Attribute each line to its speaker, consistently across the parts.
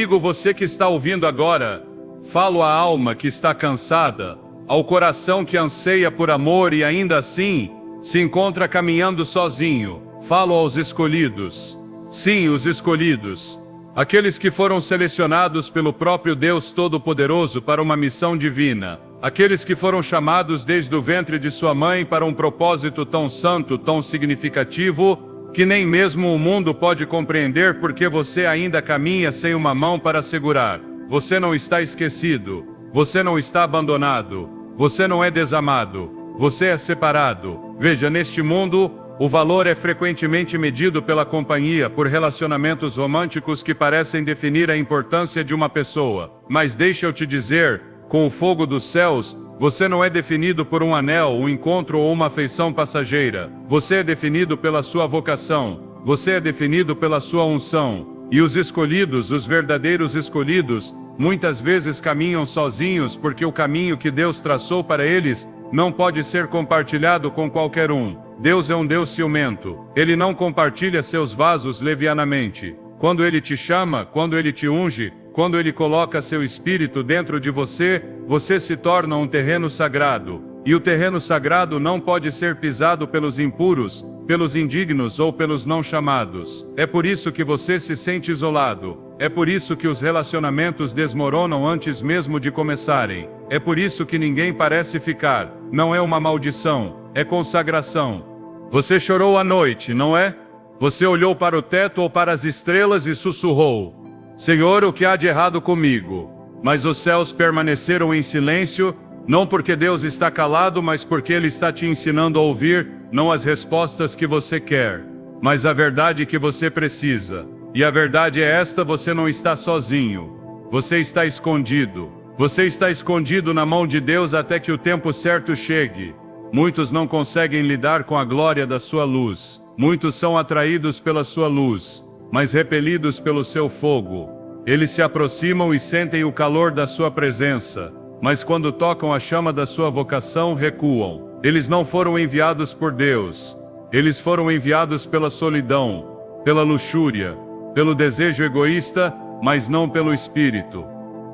Speaker 1: Amigo, você que está ouvindo agora, falo à alma que está cansada, ao coração que anseia por amor e ainda assim se encontra caminhando sozinho. Falo aos escolhidos. Sim, os escolhidos. Aqueles que foram selecionados pelo próprio Deus Todo-Poderoso para uma missão divina. Aqueles que foram chamados desde o ventre de sua mãe para um propósito tão santo, tão significativo, que nem mesmo o mundo pode compreender porque você ainda caminha sem uma mão para segurar. Você não está esquecido. Você não está abandonado. Você não é desamado. Você é separado. Veja, neste mundo, o valor é frequentemente medido pela companhia, por relacionamentos românticos que parecem definir a importância de uma pessoa. Mas deixa eu te dizer, com o fogo dos céus, você não é definido por um anel, um encontro ou uma afeição passageira. Você é definido pela sua vocação. Você é definido pela sua unção. E os escolhidos, os verdadeiros escolhidos, muitas vezes caminham sozinhos porque o caminho que Deus traçou para eles não pode ser compartilhado com qualquer um. Deus é um Deus ciumento. Ele não compartilha seus vasos levianamente. Quando Ele te chama, quando Ele te unge, quando Ele coloca seu espírito dentro de você, você se torna um terreno sagrado. E o terreno sagrado não pode ser pisado pelos impuros, pelos indignos ou pelos não chamados. É por isso que você se sente isolado. É por isso que os relacionamentos desmoronam antes mesmo de começarem. É por isso que ninguém parece ficar. Não é uma maldição, é consagração. Você chorou à noite, não é? Você olhou para o teto ou para as estrelas e sussurrou: Senhor, o que há de errado comigo? Mas os céus permaneceram em silêncio, não porque Deus está calado, mas porque Ele está te ensinando a ouvir, não as respostas que você quer, mas a verdade que você precisa. E a verdade é esta: você não está sozinho. Você está escondido. Você está escondido na mão de Deus até que o tempo certo chegue. Muitos não conseguem lidar com a glória da sua luz. Muitos são atraídos pela sua luz, mas repelidos pelo seu fogo. Eles se aproximam e sentem o calor da sua presença, mas quando tocam a chama da sua vocação, recuam. Eles não foram enviados por Deus. Eles foram enviados pela solidão, pela luxúria, pelo desejo egoísta, mas não pelo Espírito.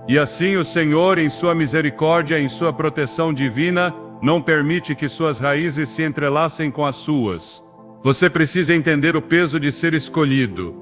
Speaker 1: E assim o Senhor, em sua misericórdia, em sua proteção divina, não permite que suas raízes se entrelacem com as suas. Você precisa entender o peso de ser escolhido.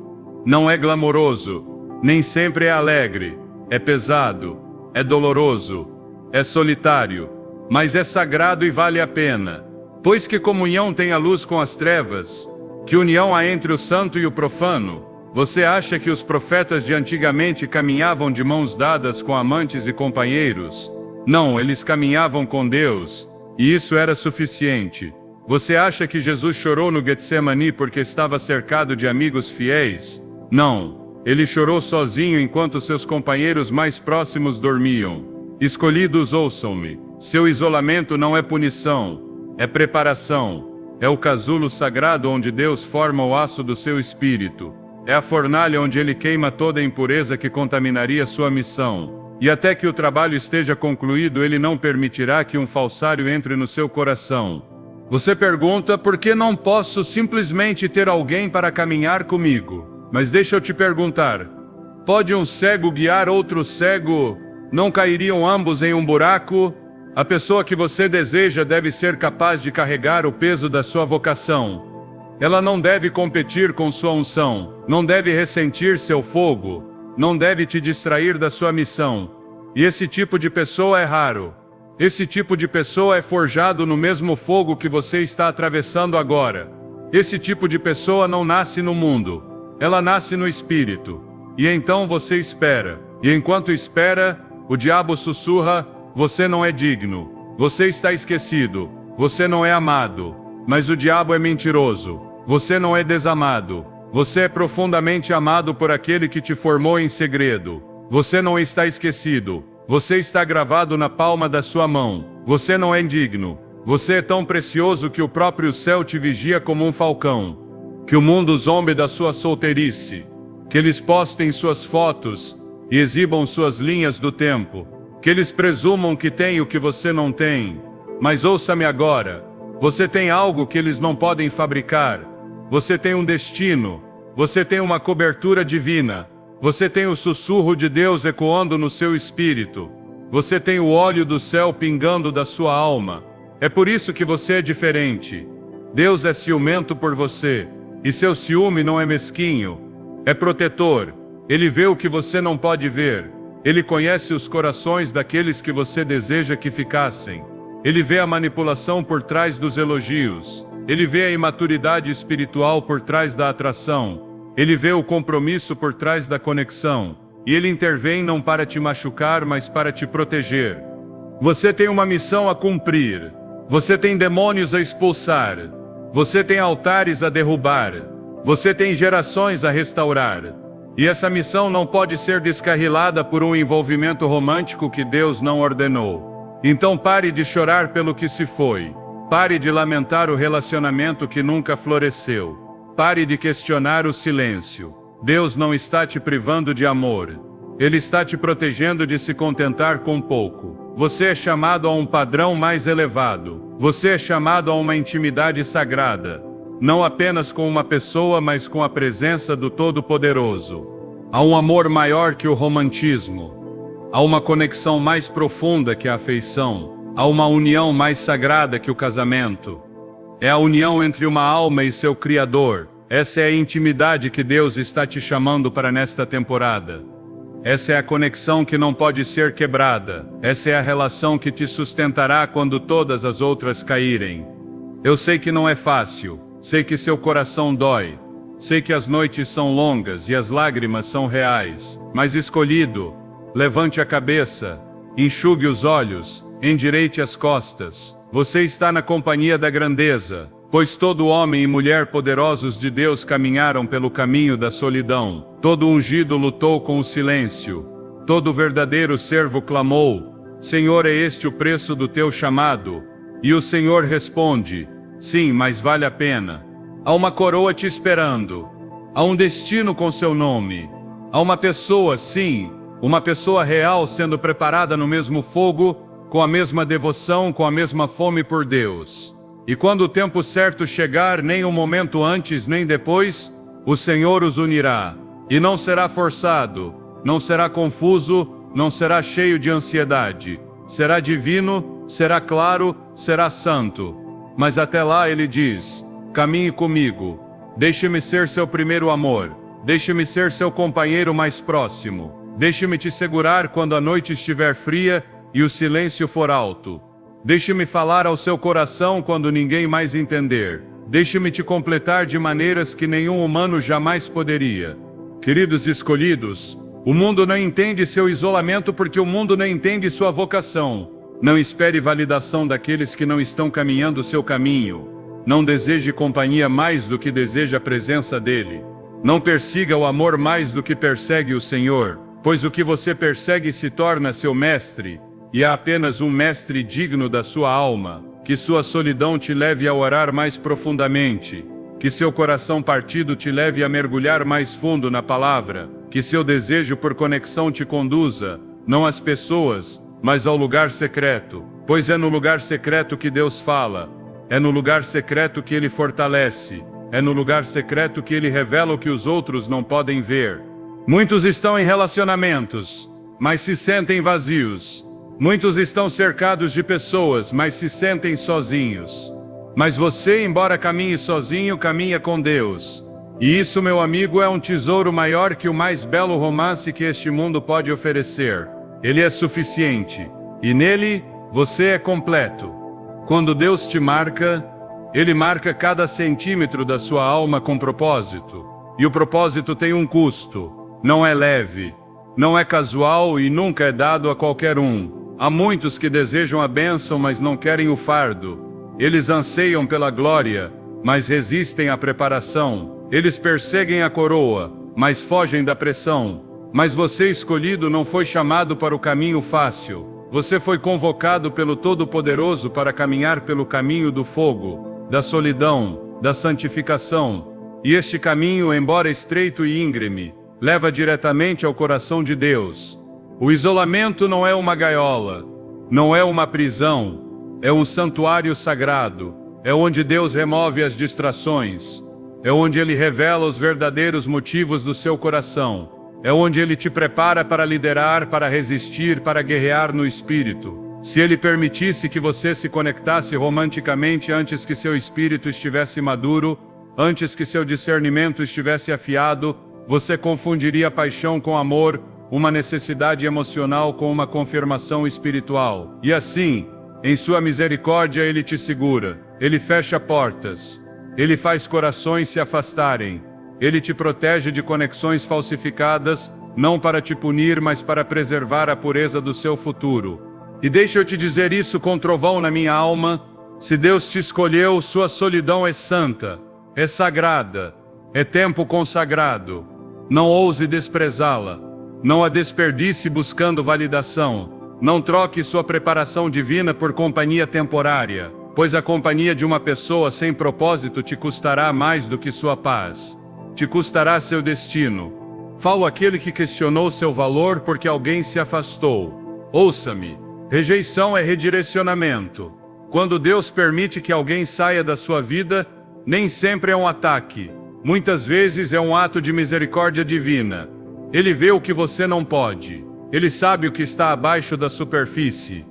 Speaker 1: Não é glamouroso, nem sempre é alegre, é pesado, é doloroso, é solitário, mas é sagrado e vale a pena. Pois que comunhão tem a luz com as trevas? Que união há entre o santo e o profano? Você acha que os profetas de antigamente caminhavam de mãos dadas com amantes e companheiros? Não, eles caminhavam com Deus, e isso era suficiente. Você acha que Jesus chorou no Getsemani porque estava cercado de amigos fiéis? Não, ele chorou sozinho enquanto seus companheiros mais próximos dormiam. Escolhidos, ouçam-me. Seu isolamento não é punição, é preparação. É o casulo sagrado onde Deus forma o aço do seu espírito. É a fornalha onde Ele queima toda a impureza que contaminaria sua missão. E até que o trabalho esteja concluído, Ele não permitirá que um falsário entre no seu coração. Você pergunta, por que não posso simplesmente ter alguém para caminhar comigo? Mas deixa eu te perguntar, pode um cego guiar outro cego? Não cairiam ambos em um buraco? A pessoa que você deseja deve ser capaz de carregar o peso da sua vocação. Ela não deve competir com sua unção, não deve ressentir seu fogo, não deve te distrair da sua missão. E esse tipo de pessoa é raro. Esse tipo de pessoa é forjado no mesmo fogo que você está atravessando agora. Esse tipo de pessoa não nasce no mundo, ela nasce no espírito. E então você espera. E enquanto espera, o diabo sussurra: você não é digno, você está esquecido, você não é amado. Mas o diabo é mentiroso. Você não é desamado. Você é profundamente amado por aquele que te formou em segredo. Você não está esquecido. Você está gravado na palma da sua mão. Você não é indigno. Você é tão precioso que o próprio céu te vigia como um falcão. Que o mundo zombe da sua solteirice. Que eles postem suas fotos e exibam suas linhas do tempo. Que eles presumam que tem o que você não tem. Mas ouça-me agora. Você tem algo que eles não podem fabricar. Você tem um destino. Você tem uma cobertura divina. Você tem o sussurro de Deus ecoando no seu espírito. Você tem o óleo do céu pingando da sua alma. É por isso que você é diferente. Deus é ciumento por você, e seu ciúme não é mesquinho. É protetor. Ele vê o que você não pode ver. Ele conhece os corações daqueles que você deseja que ficassem. Ele vê a manipulação por trás dos elogios. Ele vê a imaturidade espiritual por trás da atração. Ele vê o compromisso por trás da conexão. E ele intervém não para te machucar, mas para te proteger. Você tem uma missão a cumprir. Você tem demônios a expulsar. Você tem altares a derrubar. Você tem gerações a restaurar. E essa missão não pode ser descarrilada por um envolvimento romântico que Deus não ordenou. Então pare de chorar pelo que se foi. Pare de lamentar o relacionamento que nunca floresceu. Pare de questionar o silêncio. Deus não está te privando de amor. Ele está te protegendo de se contentar com pouco. Você é chamado a um padrão mais elevado. Você é chamado a uma intimidade sagrada. Não apenas com uma pessoa, mas com a presença do Todo-Poderoso. Há um amor maior que o romantismo. Há uma conexão mais profunda que a afeição. Há uma união mais sagrada que o casamento. É a união entre uma alma e seu Criador. Essa é a intimidade que Deus está te chamando para nesta temporada. Essa é a conexão que não pode ser quebrada. Essa é a relação que te sustentará quando todas as outras caírem. Eu sei que não é fácil. Sei que seu coração dói. Sei que as noites são longas e as lágrimas são reais. Mas escolhido, levante a cabeça, enxugue os olhos, endireite as costas. Você está na companhia da grandeza, pois todo homem e mulher poderosos de Deus caminharam pelo caminho da solidão. Todo ungido lutou com o silêncio. Todo verdadeiro servo clamou: Senhor, é este o preço do teu chamado? E o Senhor responde: sim, mas vale a pena. Há uma coroa te esperando. Há um destino com seu nome. Há uma pessoa, sim, uma pessoa real sendo preparada no mesmo fogo, com a mesma devoção, com a mesma fome por Deus. E quando o tempo certo chegar, nem um momento antes nem depois, o Senhor os unirá. E não será forçado, não será confuso, não será cheio de ansiedade. Será divino, será claro, será santo. Mas até lá ele diz: caminhe comigo. Deixe-me ser seu primeiro amor. Deixe-me ser seu companheiro mais próximo. Deixe-me te segurar quando a noite estiver fria e o silêncio for alto. Deixe-me falar ao seu coração quando ninguém mais entender. Deixe-me te completar de maneiras que nenhum humano jamais poderia. Queridos escolhidos, o mundo não entende seu isolamento porque o mundo não entende sua vocação. Não espere validação daqueles que não estão caminhando o seu caminho. Não deseje companhia mais do que deseja a presença dele. Não persiga o amor mais do que persegue o Senhor, pois o que você persegue se torna seu mestre, e há apenas um mestre digno da sua alma. Que sua solidão te leve a orar mais profundamente. Que seu coração partido te leve a mergulhar mais fundo na palavra. Que seu desejo por conexão te conduza, não às pessoas, mas ao lugar secreto. Pois é no lugar secreto que Deus fala. É no lugar secreto que Ele fortalece. É no lugar secreto que Ele revela o que os outros não podem ver. Muitos estão em relacionamentos, mas se sentem vazios. Muitos estão cercados de pessoas, mas se sentem sozinhos. Mas você, embora caminhe sozinho, caminha com Deus. E isso, meu amigo, é um tesouro maior que o mais belo romance que este mundo pode oferecer. Ele é suficiente. E nele, você é completo. Quando Deus te marca, Ele marca cada centímetro da sua alma com propósito. E o propósito tem um custo. Não é leve. Não é casual e nunca é dado a qualquer um. Há muitos que desejam a bênção, mas não querem o fardo. Eles anseiam pela glória, mas resistem à preparação. Eles perseguem a coroa, mas fogem da pressão. Mas você, escolhido, não foi chamado para o caminho fácil. Você foi convocado pelo Todo-Poderoso para caminhar pelo caminho do fogo, da solidão, da santificação. E este caminho, embora estreito e íngreme, leva diretamente ao coração de Deus. O isolamento não é uma gaiola, não é uma prisão, é um santuário sagrado. É onde Deus remove as distrações, é onde Ele revela os verdadeiros motivos do seu coração. É onde Ele te prepara para liderar, para resistir, para guerrear no espírito. Se Ele permitisse que você se conectasse romanticamente antes que seu espírito estivesse maduro, antes que seu discernimento estivesse afiado, você confundiria paixão com amor, uma necessidade emocional com uma confirmação espiritual. E assim, em sua misericórdia Ele te segura, Ele fecha portas, Ele faz corações se afastarem, Ele te protege de conexões falsificadas, não para te punir, mas para preservar a pureza do seu futuro. E deixa eu te dizer isso com trovão na minha alma: se Deus te escolheu, sua solidão é santa, é sagrada, é tempo consagrado. Não ouse desprezá-la, não a desperdice buscando validação, não troque sua preparação divina por companhia temporária, pois a companhia de uma pessoa sem propósito te custará mais do que sua paz, te custará seu destino. Falo aquele que questionou seu valor porque alguém se afastou. Ouça-me. Rejeição é redirecionamento. Quando Deus permite que alguém saia da sua vida, nem sempre é um ataque. Muitas vezes é um ato de misericórdia divina. Ele vê o que você não pode. Ele sabe o que está abaixo da superfície.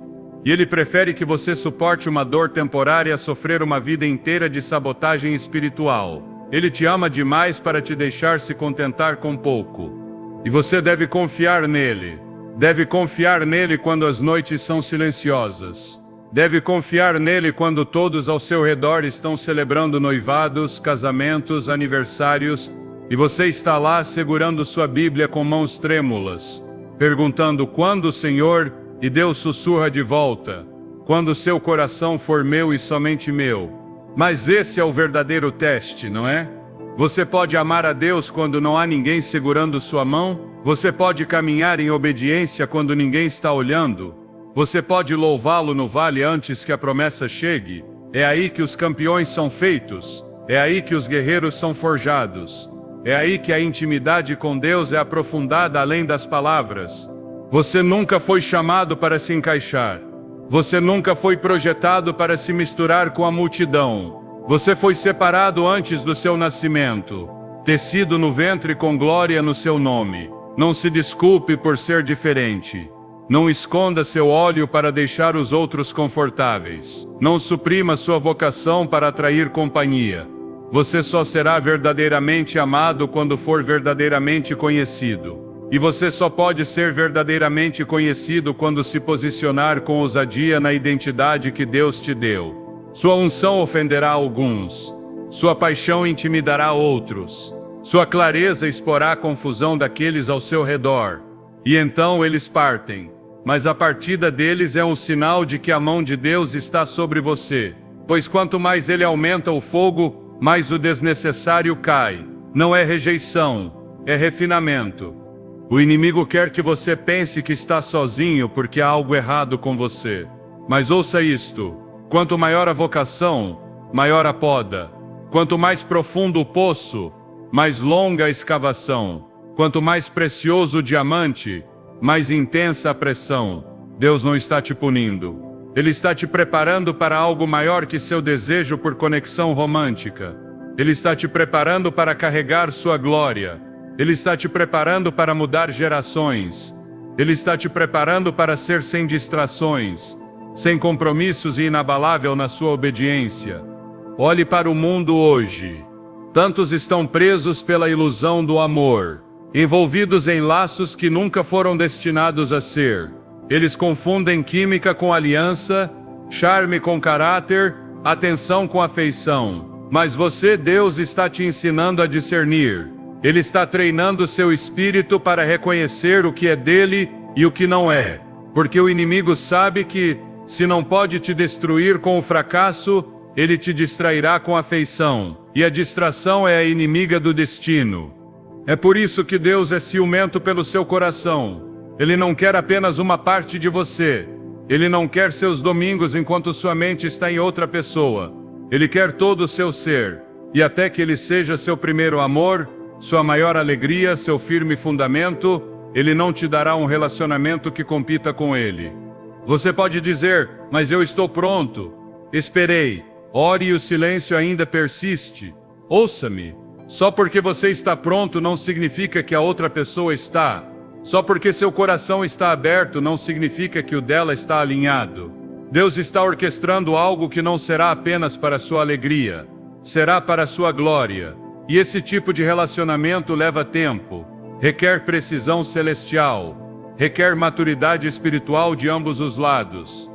Speaker 1: E Ele prefere que você suporte uma dor temporária a sofrer uma vida inteira de sabotagem espiritual. Ele te ama demais para te deixar se contentar com pouco. E você deve confiar nele. Deve confiar nele quando as noites são silenciosas. Deve confiar nele quando todos ao seu redor estão celebrando noivados, casamentos, aniversários, e você está lá segurando sua Bíblia com mãos trêmulas, perguntando quando, Senhor, e Deus sussurra de volta: quando seu coração for meu e somente meu. Mas esse é o verdadeiro teste, não é? Você pode amar a Deus quando não há ninguém segurando sua mão? Você pode caminhar em obediência quando ninguém está olhando? Você pode louvá-lo no vale antes que a promessa chegue? É aí que os campeões são feitos. É aí que os guerreiros são forjados. É aí que a intimidade com Deus é aprofundada além das palavras. Você nunca foi chamado para se encaixar. Você nunca foi projetado para se misturar com a multidão. Você foi separado antes do seu nascimento, tecido no ventre com glória no seu nome. Não se desculpe por ser diferente. Não esconda seu óleo para deixar os outros confortáveis. Não suprima sua vocação para atrair companhia. Você só será verdadeiramente amado quando for verdadeiramente conhecido. E você só pode ser verdadeiramente conhecido quando se posicionar com ousadia na identidade que Deus te deu. Sua unção ofenderá alguns. Sua paixão intimidará outros. Sua clareza exporá a confusão daqueles ao seu redor. E então eles partem. Mas a partida deles é um sinal de que a mão de Deus está sobre você. Pois quanto mais Ele aumenta o fogo, mais o desnecessário cai. Não é rejeição, é refinamento. O inimigo quer que você pense que está sozinho porque há algo errado com você. Mas ouça isto: quanto maior a vocação, maior a poda. Quanto mais profundo o poço, mais longa a escavação. Quanto mais precioso o diamante, mais intensa a pressão. Deus não está te punindo. Ele está te preparando para algo maior que seu desejo por conexão romântica. Ele está te preparando para carregar sua glória. Ele está te preparando para mudar gerações. Ele está te preparando para ser sem distrações, sem compromissos e inabalável na sua obediência. Olhe para o mundo hoje. Tantos estão presos pela ilusão do amor, envolvidos em laços que nunca foram destinados a ser. Eles confundem química com aliança, charme com caráter, atenção com afeição. Mas você, Deus, está te ensinando a discernir. Ele está treinando seu espírito para reconhecer o que é dele e o que não é. Porque o inimigo sabe que, se não pode te destruir com o fracasso, ele te distrairá com a afeição. E a distração é a inimiga do destino. É por isso que Deus é ciumento pelo seu coração. Ele não quer apenas uma parte de você. Ele não quer seus domingos enquanto sua mente está em outra pessoa. Ele quer todo o seu ser. E até que ele seja seu primeiro amor, sua maior alegria, seu firme fundamento, ele não te dará um relacionamento que compita com ele. Você pode dizer: mas eu estou pronto. Esperei. Ore e o silêncio ainda persiste. Ouça-me. Só porque você está pronto não significa que a outra pessoa está. Só porque seu coração está aberto não significa que o dela está alinhado. Deus está orquestrando algo que não será apenas para sua alegria, será para sua glória. E esse tipo de relacionamento leva tempo, requer precisão celestial, requer maturidade espiritual de ambos os lados.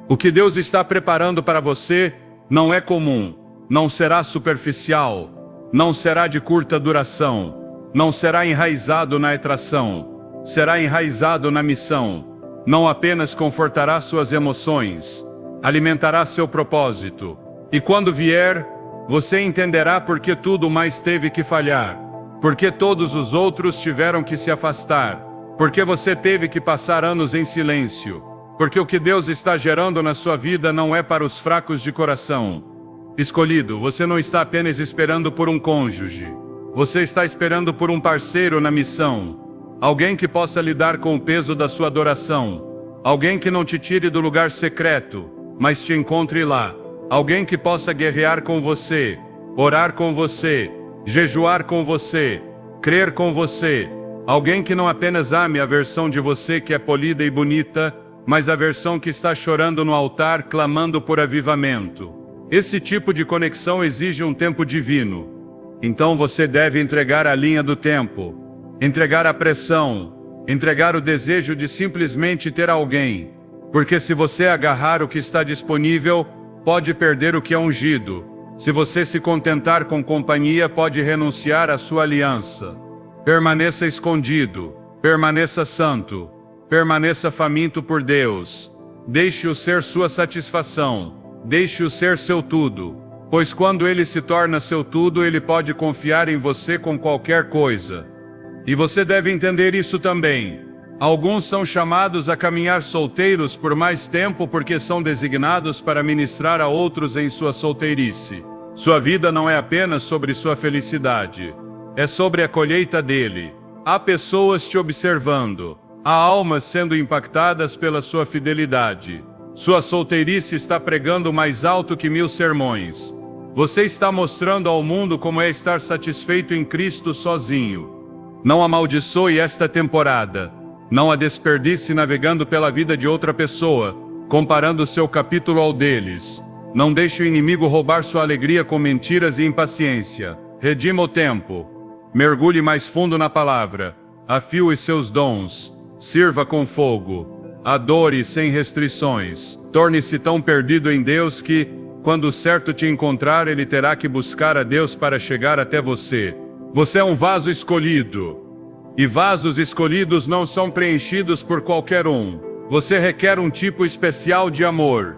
Speaker 1: O que Deus está preparando para você não é comum, não será superficial, não será de curta duração, não será enraizado na atração. Será enraizado na missão. Não apenas confortará suas emoções, alimentará seu propósito. E quando vier, você entenderá por que tudo mais teve que falhar, por que todos os outros tiveram que se afastar, por que você teve que passar anos em silêncio, porque o que Deus está gerando na sua vida não é para os fracos de coração. Escolhido, você não está apenas esperando por um cônjuge, você está esperando por um parceiro na missão. Alguém que possa lidar com o peso da sua adoração. Alguém que não te tire do lugar secreto, mas te encontre lá. Alguém que possa guerrear com você, orar com você, jejuar com você, crer com você. Alguém que não apenas ame a versão de você que é polida e bonita, mas a versão que está chorando no altar, clamando por avivamento. Esse tipo de conexão exige um tempo divino. Então você deve entregar a linha do tempo. Entregar a pressão, entregar o desejo de simplesmente ter alguém. Porque se você agarrar o que está disponível, pode perder o que é ungido. Se você se contentar com companhia, pode renunciar à sua aliança. Permaneça escondido, permaneça santo, permaneça faminto por Deus. Deixe-o ser sua satisfação, deixe-o ser seu tudo. Pois quando ele se torna seu tudo, ele pode confiar em você com qualquer coisa. E você deve entender isso também. Alguns são chamados a caminhar solteiros por mais tempo porque são designados para ministrar a outros em sua solteirice. Sua vida não é apenas sobre sua felicidade, é sobre a colheita dele. Há pessoas te observando, há almas sendo impactadas pela sua fidelidade. Sua solteirice está pregando mais alto que 1000 sermões. Você está mostrando ao mundo como é estar satisfeito em Cristo sozinho. Não amaldiçoe esta temporada. Não a desperdice navegando pela vida de outra pessoa, comparando seu capítulo ao deles. Não deixe o inimigo roubar sua alegria com mentiras e impaciência. Redima o tempo. Mergulhe mais fundo na palavra. Afie os seus dons. Sirva com fogo. Adore sem restrições. Torne-se tão perdido em Deus que, quando o certo te encontrar, ele terá que buscar a Deus para chegar até você. Você é um vaso escolhido. E vasos escolhidos não são preenchidos por qualquer um. Você requer um tipo especial de amor.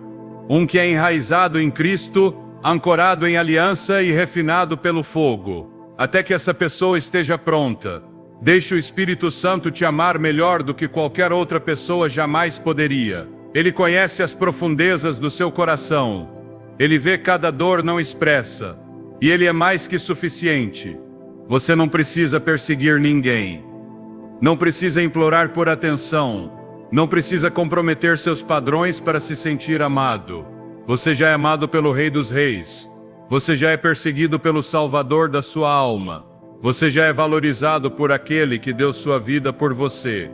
Speaker 1: Um que é enraizado em Cristo, ancorado em aliança e refinado pelo fogo. Até que essa pessoa esteja pronta. Deixe o Espírito Santo te amar melhor do que qualquer outra pessoa jamais poderia. Ele conhece as profundezas do seu coração. Ele vê cada dor não expressa. E ele é mais que suficiente. Você não precisa perseguir ninguém. Não precisa implorar por atenção. Não precisa comprometer seus padrões para se sentir amado. Você já é amado pelo Rei dos Reis. Você já é perseguido pelo Salvador da sua alma. Você já é valorizado por aquele que deu sua vida por você.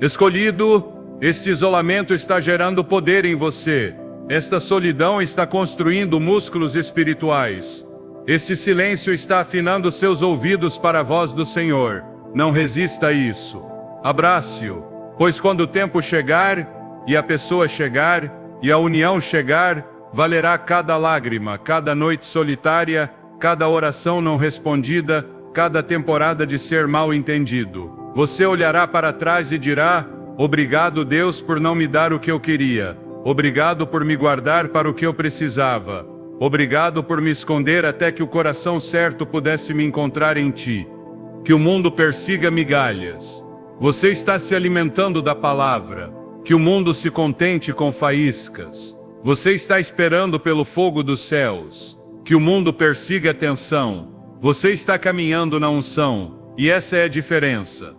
Speaker 1: Escolhido, este isolamento está gerando poder em você. Esta solidão está construindo músculos espirituais. Este silêncio está afinando seus ouvidos para a voz do Senhor. Não resista a isso. Abrace-o, pois quando o tempo chegar, e a pessoa chegar, e a união chegar, valerá cada lágrima, cada noite solitária, cada oração não respondida, cada temporada de ser mal entendido. Você olhará para trás e dirá: obrigado, Deus, por não me dar o que eu queria. Obrigado por me guardar para o que eu precisava. Obrigado por me esconder até que o coração certo pudesse me encontrar em ti. Que o mundo persiga migalhas. Você está se alimentando da palavra. Que o mundo se contente com faíscas. Você está esperando pelo fogo dos céus. Que o mundo persiga a tensão. Você está caminhando na unção. E essa é a diferença.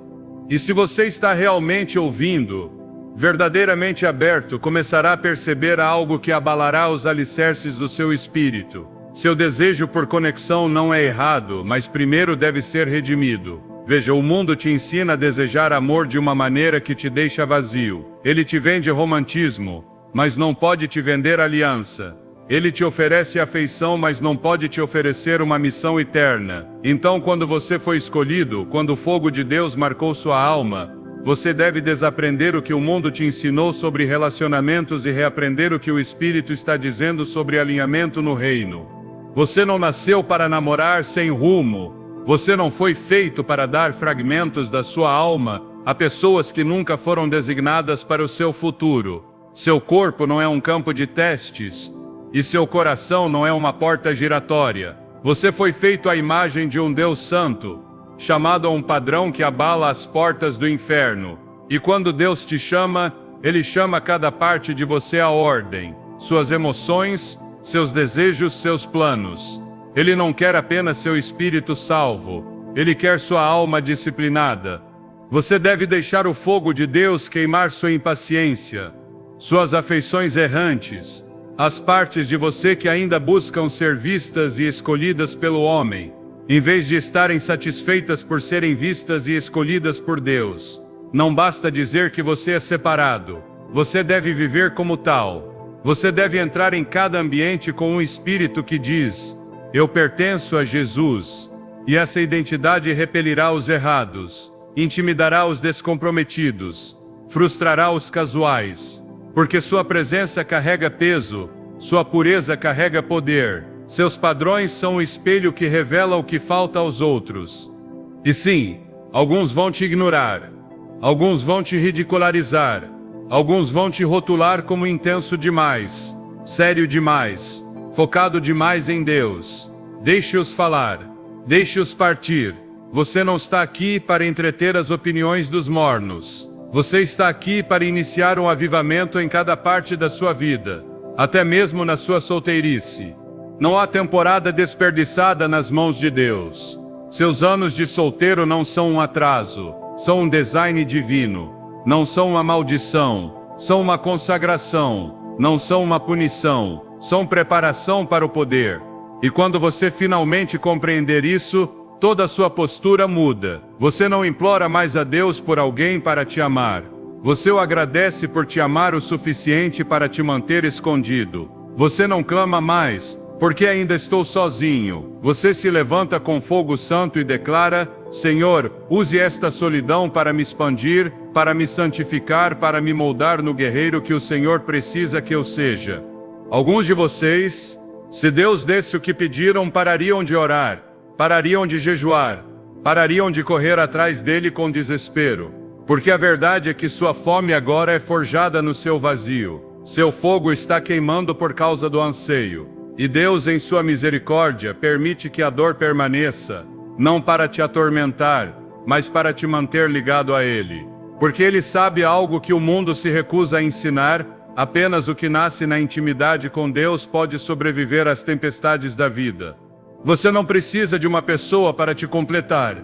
Speaker 1: E se você está realmente ouvindo, verdadeiramente aberto, começará a perceber algo que abalará os alicerces do seu espírito. Seu desejo por conexão não é errado, mas primeiro deve ser redimido. Veja, o mundo te ensina a desejar amor de uma maneira que te deixa vazio. Ele te vende romantismo, mas não pode te vender aliança. Ele te oferece afeição, mas não pode te oferecer uma missão eterna. Então, quando você foi escolhido, quando o fogo de Deus marcou sua alma, você deve desaprender o que o mundo te ensinou sobre relacionamentos e reaprender o que o Espírito está dizendo sobre alinhamento no reino. Você não nasceu para namorar sem rumo. Você não foi feito para dar fragmentos da sua alma a pessoas que nunca foram designadas para o seu futuro. Seu corpo não é um campo de testes, e seu coração não é uma porta giratória. Você foi feito à imagem de um Deus santo, chamado a um padrão que abala as portas do inferno. E quando Deus te chama, Ele chama cada parte de você à ordem, suas emoções, seus desejos, seus planos. Ele não quer apenas seu espírito salvo, Ele quer sua alma disciplinada. Você deve deixar o fogo de Deus queimar sua impaciência, suas afeições errantes, as partes de você que ainda buscam ser vistas e escolhidas pelo homem, em vez de estarem satisfeitas por serem vistas e escolhidas por Deus. Não basta dizer que você é separado, você deve viver como tal. Você deve entrar em cada ambiente com um espírito que diz: eu pertenço a Jesus. E essa identidade repelirá os errados, intimidará os descomprometidos, frustrará os casuais. Porque sua presença carrega peso, sua pureza carrega poder, seus padrões são o espelho que revela o que falta aos outros. E sim, alguns vão te ignorar, alguns vão te ridicularizar, alguns vão te rotular como intenso demais, sério demais, focado demais em Deus. Deixe-os falar, deixe-os partir. Você não está aqui para entreter as opiniões dos mornos. Você está aqui para iniciar um avivamento em cada parte da sua vida, até mesmo na sua solteirice. Não há temporada desperdiçada nas mãos de Deus. Seus anos de solteiro não são um atraso, são um design divino. Não são uma maldição, são uma consagração. Não são uma punição, são preparação para o poder. E quando você finalmente compreender isso, toda a sua postura muda. Você não implora mais a Deus por alguém para te amar. Você o agradece por te amar o suficiente para te manter escondido. Você não clama mais, porque ainda estou sozinho. Você se levanta com fogo santo e declara: Senhor, use esta solidão para me expandir, para me santificar, para me moldar no guerreiro que o Senhor precisa que eu seja. Alguns de vocês, se Deus desse o que pediram, parariam de orar, parariam de jejuar, parariam de correr atrás dele com desespero. Porque a verdade é que sua fome agora é forjada no seu vazio. Seu fogo está queimando por causa do anseio. E Deus, em sua misericórdia, permite que a dor permaneça, não para te atormentar, mas para te manter ligado a Ele. Porque Ele sabe algo que o mundo se recusa a ensinar: apenas o que nasce na intimidade com Deus pode sobreviver às tempestades da vida. Você não precisa de uma pessoa para te completar.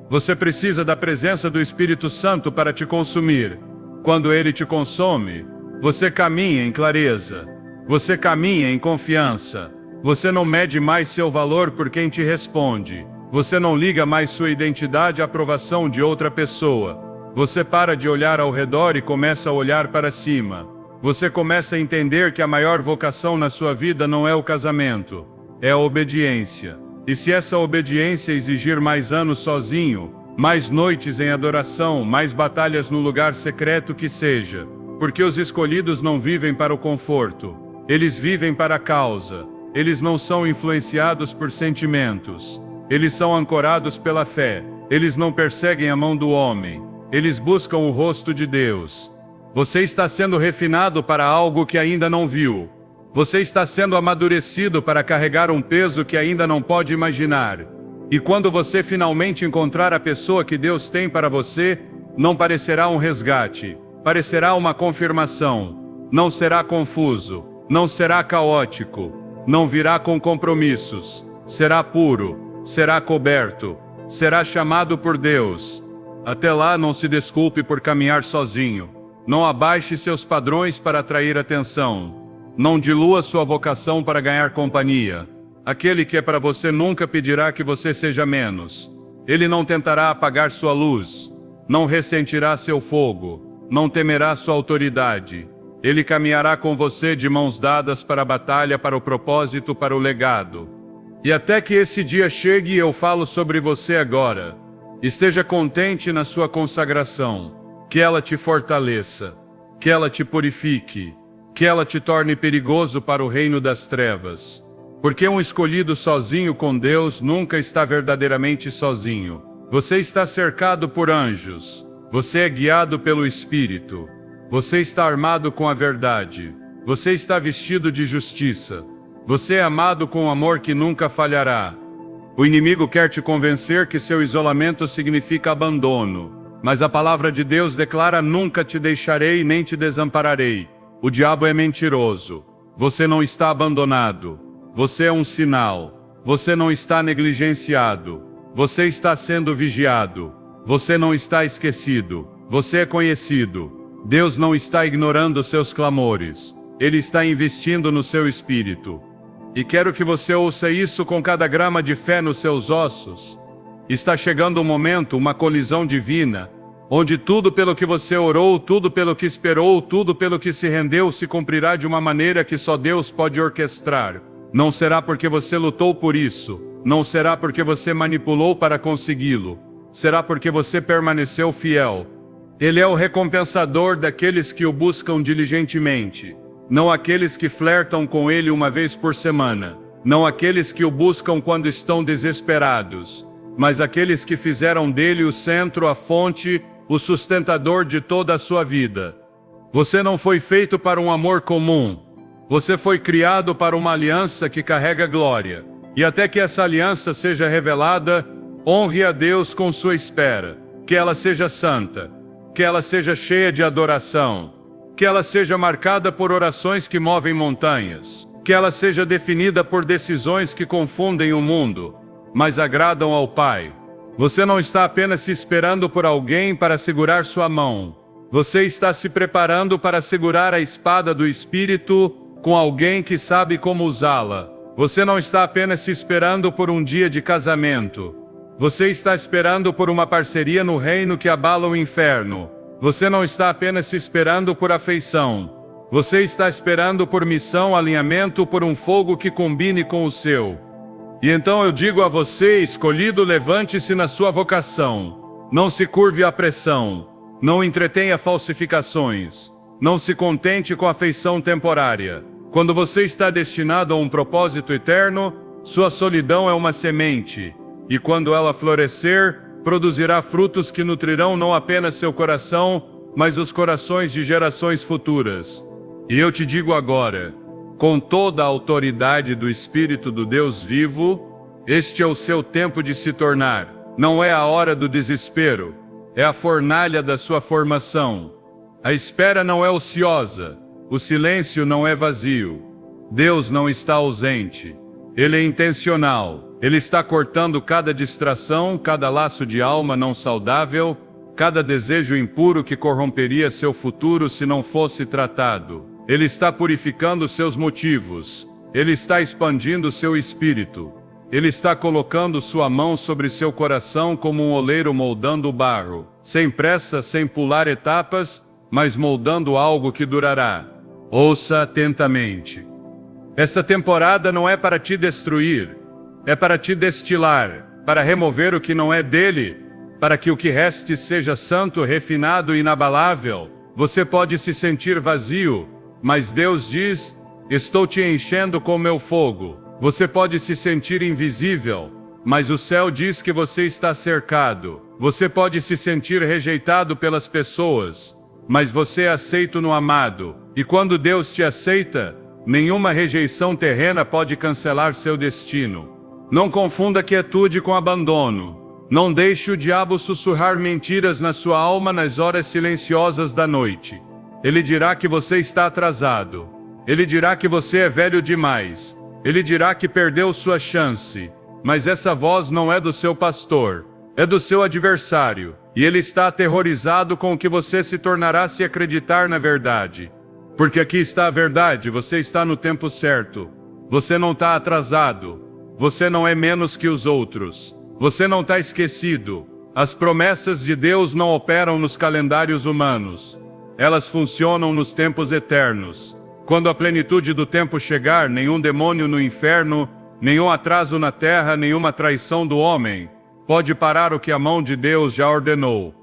Speaker 1: Você precisa da presença do Espírito Santo para te consumir. Quando Ele te consome, você caminha em clareza. Você caminha em confiança. Você não mede mais seu valor por quem te responde. Você não liga mais sua identidade à aprovação de outra pessoa. Você para de olhar ao redor e começa a olhar para cima. Você começa a entender que a maior vocação na sua vida não é o casamento, é a obediência. E se essa obediência exigir mais anos sozinho, mais noites em adoração, mais batalhas no lugar secreto, que seja. Porque os escolhidos não vivem para o conforto, eles vivem para a causa. Eles não são influenciados por sentimentos, eles são ancorados pela fé. Eles não perseguem a mão do homem, eles buscam o rosto de Deus. Você está sendo refinado para algo que ainda não viu. Você está sendo amadurecido para carregar um peso que ainda não pode imaginar. E quando você finalmente encontrar a pessoa que Deus tem para você, não parecerá um resgate, parecerá uma confirmação. Não será confuso, não será caótico, não virá com compromissos. Será puro, será coberto, será chamado por Deus. Até lá, não se desculpe por caminhar sozinho. Não abaixe seus padrões para atrair atenção. Não dilua sua vocação para ganhar companhia. Aquele que é para você nunca pedirá que você seja menos. Ele não tentará apagar sua luz, não ressentirá seu fogo, não temerá sua autoridade. Ele caminhará com você de mãos dadas para a batalha, para o propósito, para o legado. E até que esse dia chegue, eu falo sobre você agora. Esteja contente na sua consagração, que ela te fortaleça, que ela te purifique, que ela te torne perigoso para o reino das trevas. Porque um escolhido sozinho com Deus nunca está verdadeiramente sozinho. Você está cercado por anjos. Você é guiado pelo Espírito. Você está armado com a verdade. Você está vestido de justiça. Você é amado com um amor que nunca falhará. O inimigo quer te convencer que seu isolamento significa abandono. Mas a palavra de Deus declara: nunca te deixarei nem te desampararei. O diabo é mentiroso. Você não está abandonado. Você é um sinal. Você não está negligenciado. Você está sendo vigiado. Você não está esquecido. Você é conhecido. Deus não está ignorando seus clamores. Ele está investindo no seu espírito. E quero que você ouça isso com cada grama de fé nos seus ossos. Está chegando um momento, uma colisão divina, onde tudo pelo que você orou, tudo pelo que esperou, tudo pelo que se rendeu se cumprirá de uma maneira que só Deus pode orquestrar. Não será porque você lutou por isso, não será porque você manipulou para consegui-lo, será porque você permaneceu fiel. Ele é o recompensador daqueles que o buscam diligentemente, não aqueles que flertam com ele uma vez por semana, não aqueles que o buscam quando estão desesperados, mas aqueles que fizeram dele o centro, a fonte, o sustentador de toda a sua vida. Você não foi feito para um amor comum. Você foi criado para uma aliança que carrega glória. E até que essa aliança seja revelada, honre a Deus com sua espera. Que ela seja santa. Que ela seja cheia de adoração. Que ela seja marcada por orações que movem montanhas. Que ela seja definida por decisões que confundem o mundo, mas agradam ao Pai. Você não está apenas se esperando por alguém para segurar sua mão. Você está se preparando para segurar a espada do Espírito com alguém que sabe como usá-la. Você não está apenas se esperando por um dia de casamento. Você está esperando por uma parceria no reino que abala o inferno. Você não está apenas se esperando por afeição. Você está esperando por missão, alinhamento, por um fogo que combine com o seu. E então eu digo a você, escolhido, levante-se na sua vocação. Não se curve à pressão. Não entretenha falsificações. Não se contente com afeição temporária. Quando você está destinado a um propósito eterno, sua solidão é uma semente. E quando ela florescer, produzirá frutos que nutrirão não apenas seu coração, mas os corações de gerações futuras. E eu te digo agora, com toda a autoridade do Espírito do Deus vivo, este é o seu tempo de se tornar. Não é a hora do desespero, é a fornalha da sua formação. A espera não é ociosa, o silêncio não é vazio. Deus não está ausente, Ele é intencional. Ele está cortando cada distração, cada laço de alma não saudável, cada desejo impuro que corromperia seu futuro se não fosse tratado. Ele está purificando seus motivos. Ele está expandindo seu espírito. Ele está colocando sua mão sobre seu coração como um oleiro moldando o barro, sem pressa, sem pular etapas, mas moldando algo que durará. Ouça atentamente. Esta temporada não é para te destruir, é para te destilar, para remover o que não é dele, para que o que reste seja santo, refinado e inabalável. Você pode se sentir vazio, mas Deus diz: estou te enchendo com meu fogo. Você pode se sentir invisível, mas o céu diz que você está cercado. Você pode se sentir rejeitado pelas pessoas, mas você é aceito no amado. E quando Deus te aceita, nenhuma rejeição terrena pode cancelar seu destino. Não confunda quietude com abandono. Não deixe o diabo sussurrar mentiras na sua alma nas horas silenciosas da noite. Ele dirá que você está atrasado. Ele dirá que você é velho demais. Ele dirá que perdeu sua chance. Mas essa voz não é do seu pastor, é do seu adversário. E ele está aterrorizado com o que você se tornará se acreditar na verdade. Porque aqui está a verdade, você está no tempo certo. Você não está atrasado. Você não é menos que os outros. Você não está esquecido. As promessas de Deus não operam nos calendários humanos. Elas funcionam nos tempos eternos. Quando a plenitude do tempo chegar, nenhum demônio no inferno, nenhum atraso na terra, nenhuma traição do homem pode parar o que a mão de Deus já ordenou.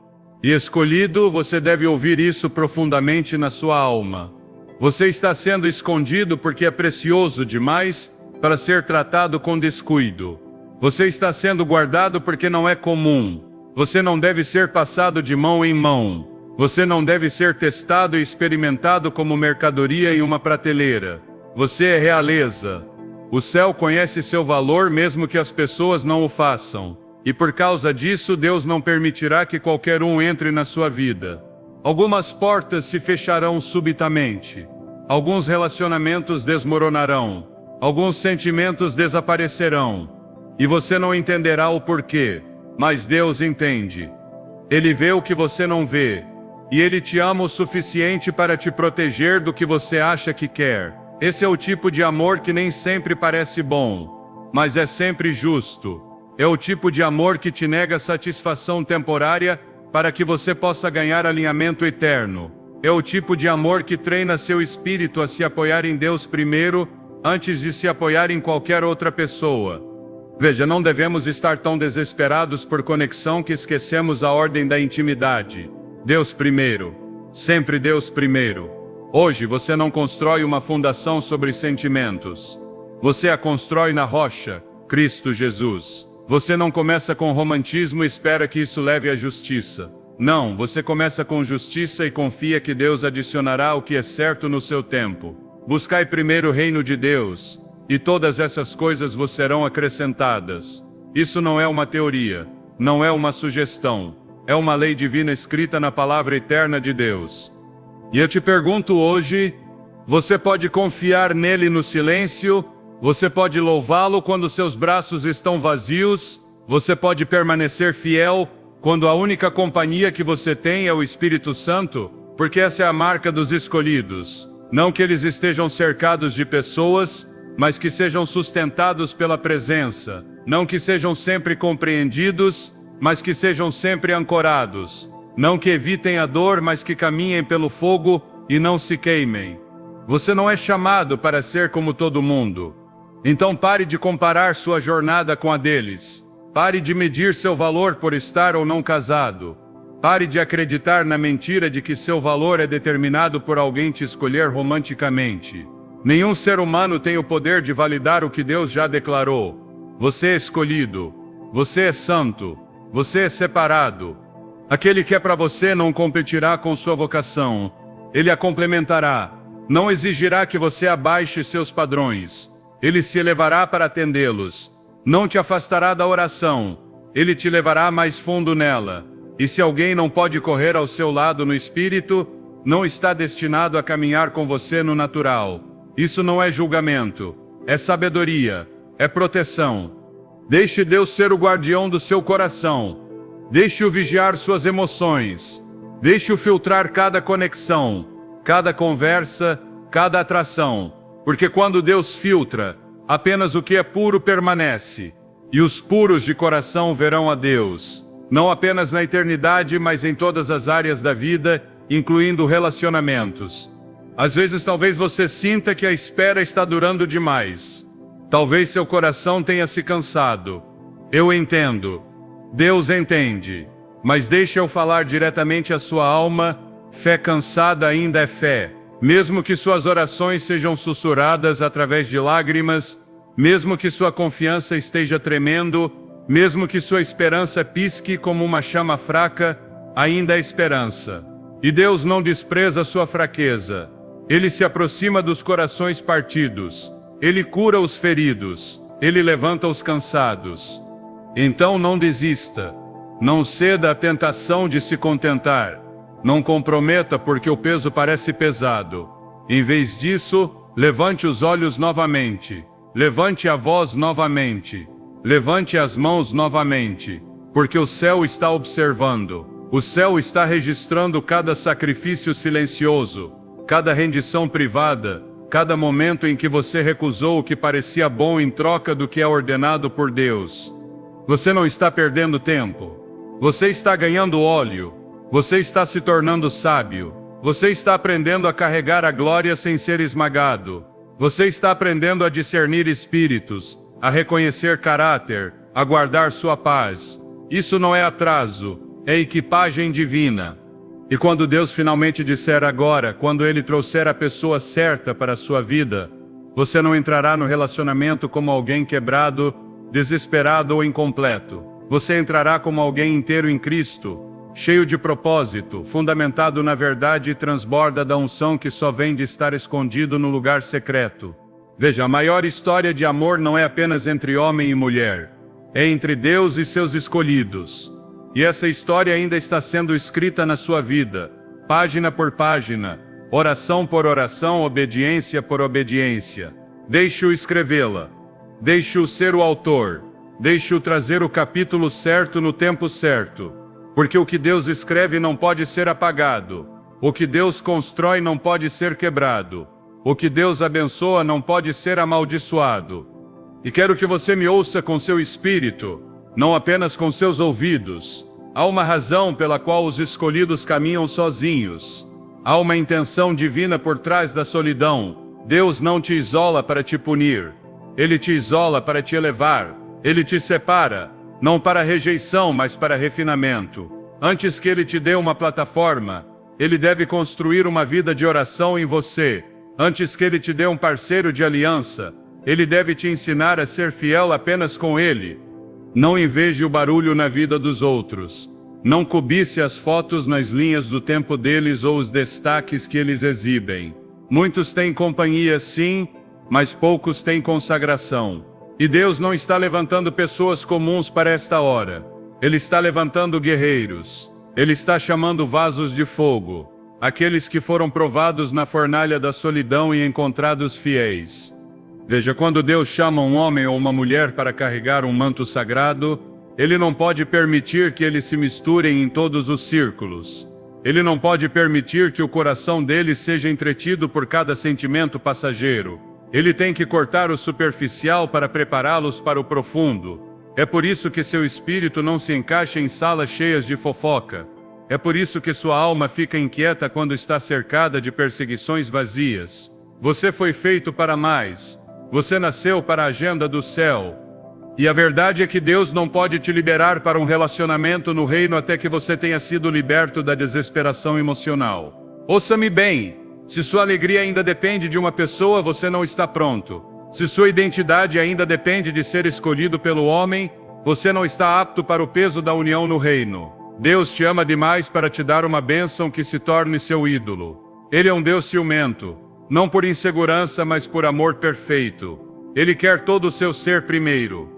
Speaker 1: E escolhido, você deve ouvir isso profundamente na sua alma. Você está sendo escondido porque é precioso demais para ser tratado com descuido. Você está sendo guardado porque não é comum. Você não deve ser passado de mão em mão. Você não deve ser testado e experimentado como mercadoria em uma prateleira. Você é realeza. O céu conhece seu valor mesmo que as pessoas não o façam. E por causa disso, Deus não permitirá que qualquer um entre na sua vida. Algumas portas se fecharão subitamente. Alguns relacionamentos desmoronarão. Alguns sentimentos desaparecerão. E você não entenderá o porquê, mas Deus entende. Ele vê o que você não vê. E Ele te ama o suficiente para te proteger do que você acha que quer. Esse é o tipo de amor que nem sempre parece bom, mas é sempre justo. É o tipo de amor que te nega satisfação temporária para que você possa ganhar alinhamento eterno. É o tipo de amor que treina seu espírito a se apoiar em Deus primeiro, antes de se apoiar em qualquer outra pessoa. Veja, não devemos estar tão desesperados por conexão que esquecemos a ordem da intimidade. Deus primeiro. Sempre Deus primeiro. Hoje você não constrói uma fundação sobre sentimentos. Você a constrói na rocha, Cristo Jesus. Você não começa com romantismo e espera que isso leve à justiça. Não, você começa com justiça e confia que Deus adicionará o que é certo no seu tempo. Buscai primeiro o reino de Deus, e todas essas coisas vos serão acrescentadas. Isso não é uma teoria, não é uma sugestão, é uma lei divina escrita na palavra eterna de Deus. E eu te pergunto hoje, você pode confiar nele no silêncio? Você pode louvá-lo quando seus braços estão vazios? Você pode permanecer fiel quando a única companhia que você tem é o Espírito Santo? Porque essa é a marca dos escolhidos. Não que eles estejam cercados de pessoas, mas que sejam sustentados pela presença. Não que sejam sempre compreendidos, mas que sejam sempre ancorados. Não que evitem a dor, mas que caminhem pelo fogo e não se queimem. Você não é chamado para ser como todo mundo. Então pare de comparar sua jornada com a deles. Pare de medir seu valor por estar ou não casado. Pare de acreditar na mentira de que seu valor é determinado por alguém te escolher romanticamente. Nenhum ser humano tem o poder de validar o que Deus já declarou. Você é escolhido. Você é santo. Você é separado. Aquele que é para você não competirá com sua vocação. Ele a complementará. Não exigirá que você abaixe seus padrões. Ele se elevará para atendê-los. Não te afastará da oração. Ele te levará mais fundo nela. E se alguém não pode correr ao seu lado no espírito, não está destinado a caminhar com você no natural. Isso não é julgamento. É sabedoria. É proteção. Deixe Deus ser o guardião do seu coração. Deixe-o vigiar suas emoções. Deixe-o filtrar cada conexão, cada conversa, cada atração. Porque quando Deus filtra, apenas o que é puro permanece. E os puros de coração verão a Deus. Não apenas na eternidade, mas em todas as áreas da vida, incluindo relacionamentos. Às vezes talvez você sinta que a espera está durando demais. Talvez seu coração tenha se cansado. Eu entendo. Deus entende. Mas deixe eu falar diretamente à sua alma. Fé cansada ainda é fé. Mesmo que suas orações sejam sussurradas através de lágrimas, mesmo que sua confiança esteja tremendo, mesmo que sua esperança pisque como uma chama fraca, ainda há esperança. E Deus não despreza sua fraqueza. Ele se aproxima dos corações partidos. Ele cura os feridos. Ele levanta os cansados. Então não desista. Não ceda à tentação de se contentar. Não comprometa porque o peso parece pesado. Em vez disso, levante os olhos novamente. Levante a voz novamente. Levante as mãos novamente. Porque o céu está observando. O céu está registrando cada sacrifício silencioso, cada rendição privada, cada momento em que você recusou o que parecia bom em troca do que é ordenado por Deus. Você não está perdendo tempo. Você está ganhando óleo. Você está se tornando sábio. Você está aprendendo a carregar a glória sem ser esmagado. Você está aprendendo a discernir espíritos, a reconhecer caráter, a guardar sua paz. Isso não é atraso, é equipagem divina. E quando Deus finalmente disser agora, quando Ele trouxer a pessoa certa para a sua vida, você não entrará no relacionamento como alguém quebrado, desesperado ou incompleto. Você entrará como alguém inteiro em Cristo, cheio de propósito, fundamentado na verdade e transborda da unção que só vem de estar escondido no lugar secreto. Veja, a maior história de amor não é apenas entre homem e mulher, é entre Deus e seus escolhidos. E essa história ainda está sendo escrita na sua vida, página por página, oração por oração, obediência por obediência. Deixe-o escrevê-la. Deixe-o ser o autor. Deixe-o trazer o capítulo certo no tempo certo. Porque o que Deus escreve não pode ser apagado. O que Deus constrói não pode ser quebrado. O que Deus abençoa não pode ser amaldiçoado. E quero que você me ouça com seu espírito, não apenas com seus ouvidos. Há uma razão pela qual os escolhidos caminham sozinhos. Há uma intenção divina por trás da solidão. Deus não te isola para te punir. Ele te isola para te elevar. Ele te separa, não para rejeição, mas para refinamento. Antes que Ele te dê uma plataforma, Ele deve construir uma vida de oração em você. Antes que Ele te dê um parceiro de aliança, Ele deve te ensinar a ser fiel apenas com Ele. Não inveje o barulho na vida dos outros. Não cobice as fotos nas linhas do tempo deles ou os destaques que eles exibem. Muitos têm companhia, sim, mas poucos têm consagração. E Deus não está levantando pessoas comuns para esta hora. Ele está levantando guerreiros. Ele está chamando vasos de fogo. Aqueles que foram provados na fornalha da solidão e encontrados fiéis. Veja, quando Deus chama um homem ou uma mulher para carregar um manto sagrado, Ele não pode permitir que eles se misturem em todos os círculos. Ele não pode permitir que o coração deles seja entretido por cada sentimento passageiro. Ele tem que cortar o superficial para prepará-los para o profundo. É por isso que seu espírito não se encaixa em salas cheias de fofoca. É por isso que sua alma fica inquieta quando está cercada de perseguições vazias. Você foi feito para mais. Você nasceu para a agenda do céu. E a verdade é que Deus não pode te liberar para um relacionamento no reino até que você tenha sido liberto da desesperação emocional. Ouça-me bem. Se sua alegria ainda depende de uma pessoa, você não está pronto. Se sua identidade ainda depende de ser escolhido pelo homem, você não está apto para o peso da união no reino. Deus te ama demais para te dar uma bênção que se torne seu ídolo. Ele é um Deus ciumento, não por insegurança, mas por amor perfeito. Ele quer todo o seu ser primeiro.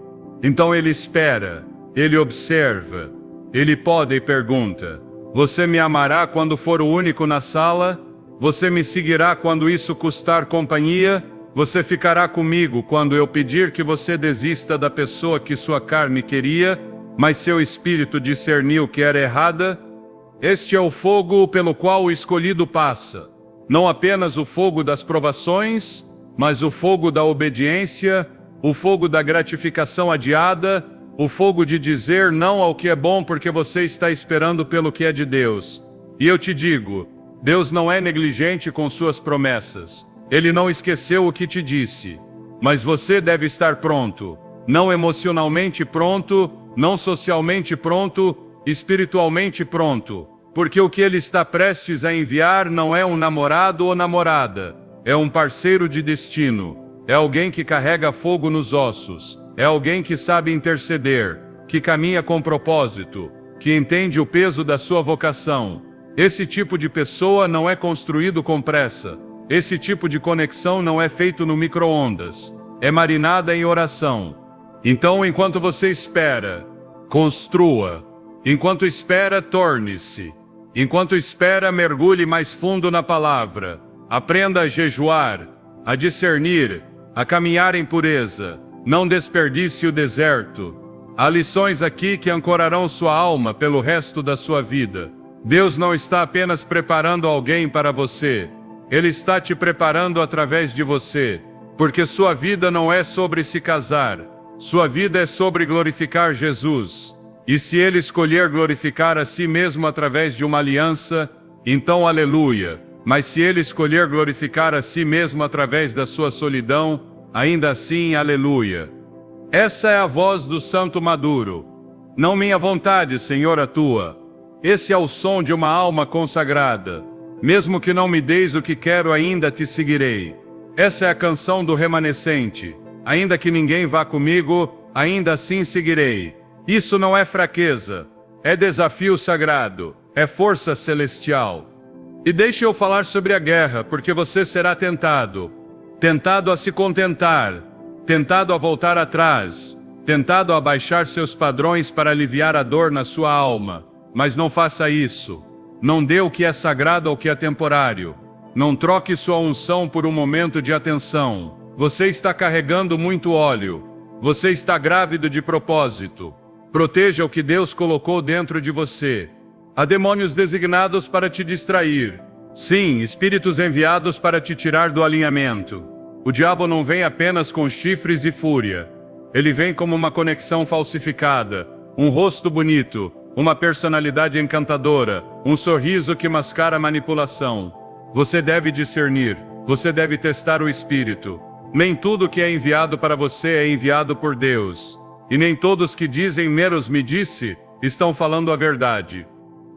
Speaker 1: Então Ele espera, Ele observa, Ele poda e pergunta: você me amará quando for o único na sala? Você me seguirá quando isso custar companhia? Você ficará comigo quando eu pedir que você desista da pessoa que sua carne queria, mas seu espírito discerniu que era errada? Este é o fogo pelo qual o escolhido passa. Não apenas o fogo das provações, mas o fogo da obediência, o fogo da gratificação adiada, o fogo de dizer não ao que é bom porque você está esperando pelo que é de Deus. E eu te digo, Deus não é negligente com suas promessas. Ele não esqueceu o que te disse. Mas você deve estar pronto. Não emocionalmente pronto, não socialmente pronto, espiritualmente pronto. Porque o que Ele está prestes a enviar não é um namorado ou namorada. É um parceiro de destino. É alguém que carrega fogo nos ossos. É alguém que sabe interceder, que caminha com propósito, que entende o peso da sua vocação. Esse tipo de pessoa não é construído com pressa. Esse tipo de conexão não é feito no micro-ondas. É marinada em oração. Então, enquanto você espera, construa. Enquanto espera, torne-se. Enquanto espera, mergulhe mais fundo na palavra. Aprenda a jejuar, a discernir, a caminhar em pureza. Não desperdice o deserto. Há lições aqui que ancorarão sua alma pelo resto da sua vida. Deus não está apenas preparando alguém para você. Ele está te preparando através de você, porque sua vida não é sobre se casar, sua vida é sobre glorificar Jesus. E se Ele escolher glorificar a si mesmo através de uma aliança, então aleluia. Mas se Ele escolher glorificar a si mesmo através da sua solidão, ainda assim aleluia. Essa é a voz do santo maduro. Não minha vontade, Senhor, a tua. Esse é o som de uma alma consagrada. Mesmo que não me deis o que quero, ainda te seguirei. Essa é a canção do remanescente. Ainda que ninguém vá comigo, ainda assim seguirei. Isso não é fraqueza, é desafio sagrado, é força celestial. E deixe eu falar sobre a guerra, porque você será tentado. Tentado a se contentar, tentado a voltar atrás, tentado a abaixar seus padrões para aliviar a dor na sua alma. Mas não faça isso. Não dê o que é sagrado ao que é temporário. Não troque sua unção por um momento de atenção. Você está carregando muito óleo. Você está grávido de propósito. Proteja o que Deus colocou dentro de você. Há demônios designados para te distrair. Sim, espíritos enviados para te tirar do alinhamento. O diabo não vem apenas com chifres e fúria. Ele vem como uma conexão falsificada, um rosto bonito, uma personalidade encantadora, um sorriso que mascara manipulação. Você deve discernir, você deve testar o espírito. Nem tudo que é enviado para você é enviado por Deus. E nem todos que dizem menos me disse, estão falando a verdade.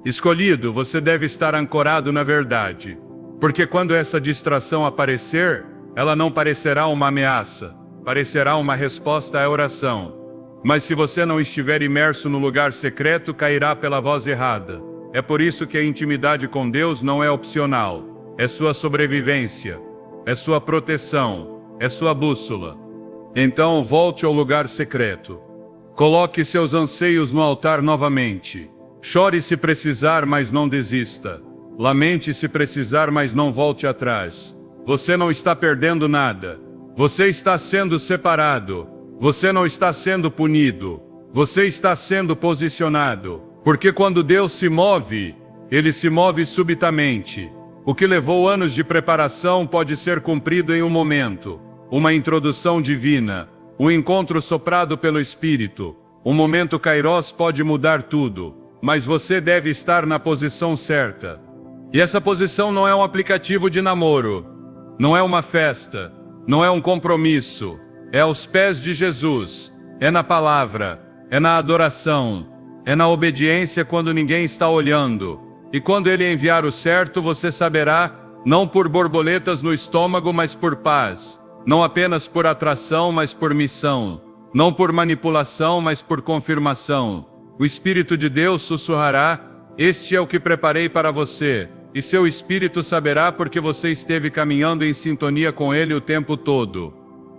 Speaker 1: Escolhido, você deve estar ancorado na verdade. Porque quando essa distração aparecer, ela não parecerá uma ameaça, parecerá uma resposta à oração. Mas se você não estiver imerso no lugar secreto, cairá pela voz errada. É por isso que a intimidade com Deus não é opcional. É sua sobrevivência, é sua proteção, é sua bússola. Então volte ao lugar secreto. Coloque seus anseios no altar novamente. Chore se precisar, mas não desista. Lamente se precisar, mas não volte atrás. Você não está perdendo nada. Você está sendo separado. Você não está sendo punido. Você está sendo posicionado. Porque quando Deus se move, Ele se move subitamente. O que levou anos de preparação pode ser cumprido em um momento. Uma introdução divina, um encontro soprado pelo Espírito, um momento Kairos pode mudar tudo, mas você deve estar na posição certa. E essa posição não é um aplicativo de namoro, não é uma festa, não é um compromisso, é aos pés de Jesus, é na palavra, é na adoração, é na obediência quando ninguém está olhando. E quando Ele enviar o certo, você saberá, não por borboletas no estômago, mas por paz. Não apenas por atração, mas por missão. Não por manipulação, mas por confirmação. O Espírito de Deus sussurrará, este é o que preparei para você. E seu Espírito saberá porque você esteve caminhando em sintonia com Ele o tempo todo.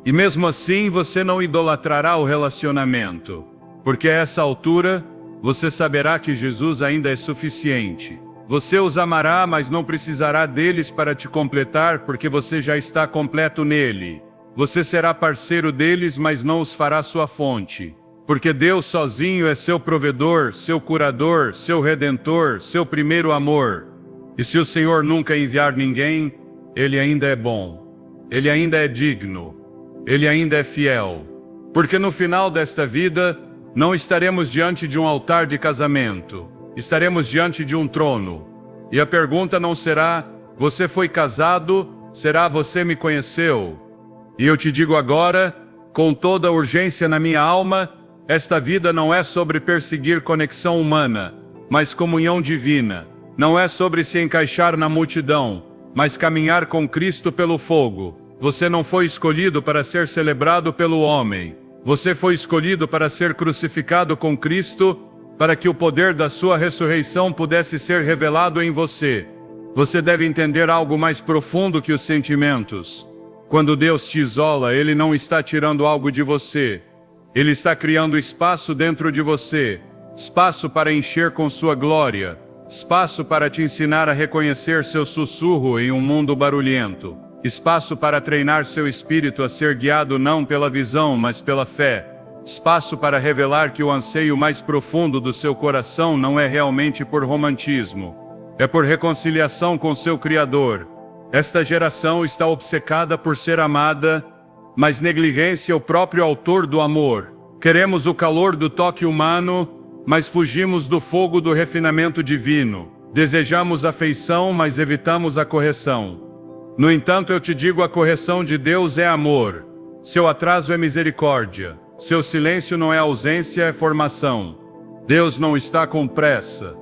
Speaker 1: E mesmo assim você não idolatrará o relacionamento. Porque a essa altura, você saberá que Jesus ainda é suficiente. Você os amará, mas não precisará deles para te completar, porque você já está completo nele. Você será parceiro deles, mas não os fará sua fonte. Porque Deus sozinho é seu provedor, seu curador, seu redentor, seu primeiro amor. E se o Senhor nunca enviar ninguém, Ele ainda é bom. Ele ainda é digno. Ele ainda é fiel. Porque no final desta vida, não estaremos diante de um altar de casamento. Estaremos diante de um trono. E a pergunta não será, você foi casado? Será, você me conheceu? E eu te digo agora, com toda a urgência na minha alma, esta vida não é sobre perseguir conexão humana, mas comunhão divina. Não é sobre se encaixar na multidão, mas caminhar com Cristo pelo fogo. Você não foi escolhido para ser celebrado pelo homem. Você foi escolhido para ser crucificado com Cristo, para que o poder da sua ressurreição pudesse ser revelado em você. Você deve entender algo mais profundo que os sentimentos. Quando Deus te isola, Ele não está tirando algo de você. Ele está criando espaço dentro de você, espaço para encher com sua glória, espaço para te ensinar a reconhecer seu sussurro em um mundo barulhento, espaço para treinar seu espírito a ser guiado não pela visão, mas pela fé. Espaço para revelar que o anseio mais profundo do seu coração não é realmente por romantismo. É por reconciliação com seu Criador. Esta geração está obcecada por ser amada, mas negligencia o próprio autor do amor. Queremos o calor do toque humano, mas fugimos do fogo do refinamento divino. Desejamos afeição, mas evitamos a correção. No entanto, eu te digo, a correção de Deus é amor. Seu atraso é misericórdia. Seu silêncio não é ausência, é formação. Deus não está com pressa.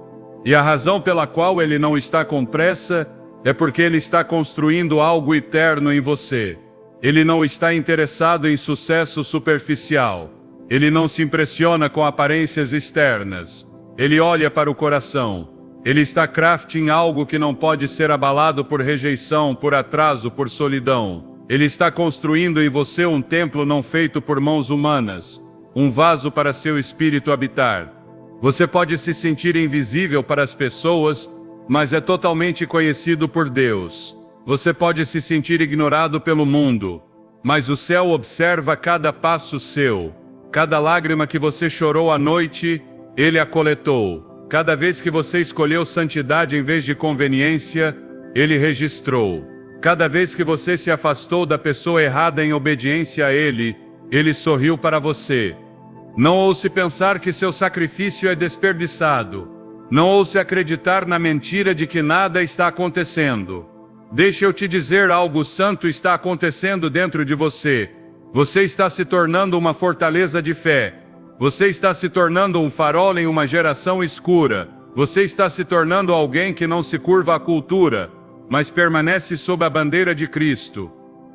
Speaker 1: E a razão pela qual Ele não está com pressa é porque Ele está construindo algo eterno em você. Ele não está interessado em sucesso superficial. Ele não se impressiona com aparências externas. Ele olha para o coração. Ele está crafting algo que não pode ser abalado por rejeição, por atraso, por solidão. Ele está construindo em você um templo não feito por mãos humanas, um vaso para seu espírito habitar. Você pode se sentir invisível para as pessoas, mas é totalmente conhecido por Deus. Você pode se sentir ignorado pelo mundo, mas o céu observa cada passo seu. Cada lágrima que você chorou à noite, Ele a coletou. Cada vez que você escolheu santidade em vez de conveniência, Ele registrou. Cada vez que você se afastou da pessoa errada em obediência a Ele, Ele sorriu para você. Não ouse pensar que seu sacrifício é desperdiçado. Não ouse acreditar na mentira de que nada está acontecendo. Deixa eu te dizer, algo santo está acontecendo dentro de você. Você está se tornando uma fortaleza de fé. Você está se tornando um farol em uma geração escura. Você está se tornando alguém que não se curva à cultura, mas permanece sob a bandeira de Cristo.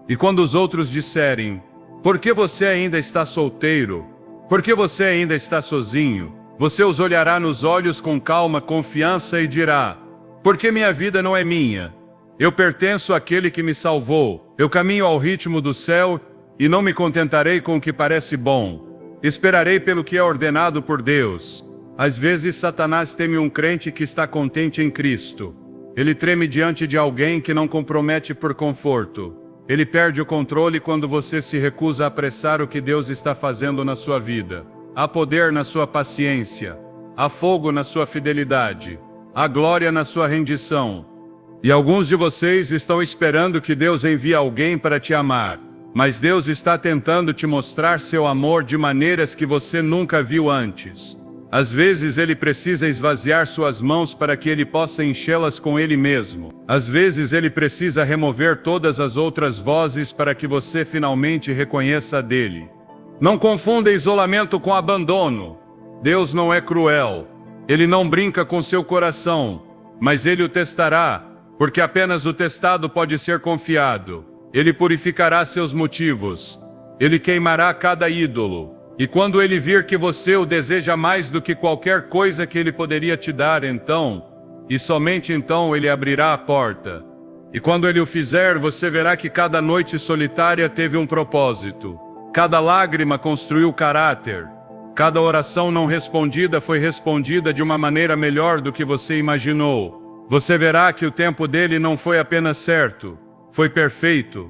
Speaker 1: E quando os outros disserem, por que você ainda está solteiro? Por que você ainda está sozinho? Você os olhará nos olhos com calma, confiança e dirá, porque minha vida não é minha. Eu pertenço àquele que me salvou. Eu caminho ao ritmo do céu e não me contentarei com o que parece bom. Esperarei pelo que é ordenado por Deus. Às vezes Satanás teme um crente que está contente em Cristo. Ele treme diante de alguém que não compromete por conforto. Ele perde o controle quando você se recusa a apressar o que Deus está fazendo na sua vida. Há poder na sua paciência. Há fogo na sua fidelidade. Há glória na sua rendição. E alguns de vocês estão esperando que Deus envie alguém para te amar. Mas Deus está tentando te mostrar seu amor de maneiras que você nunca viu antes. Às vezes Ele precisa esvaziar suas mãos para que Ele possa enchê-las com Ele mesmo. Às vezes Ele precisa remover todas as outras vozes para que você finalmente reconheça a dele. Não confunda isolamento com abandono. Deus não é cruel. Ele não brinca com seu coração, mas Ele o testará, porque apenas o testado pode ser confiado. Ele purificará seus motivos. Ele queimará cada ídolo. E quando Ele vir que você o deseja mais do que qualquer coisa que Ele poderia te dar, então, e somente então, Ele abrirá a porta. E quando Ele o fizer, você verá que cada noite solitária teve um propósito. Cada lágrima construiu caráter. Cada oração não respondida foi respondida de uma maneira melhor do que você imaginou. Você verá que o tempo dele não foi apenas certo. Foi perfeito,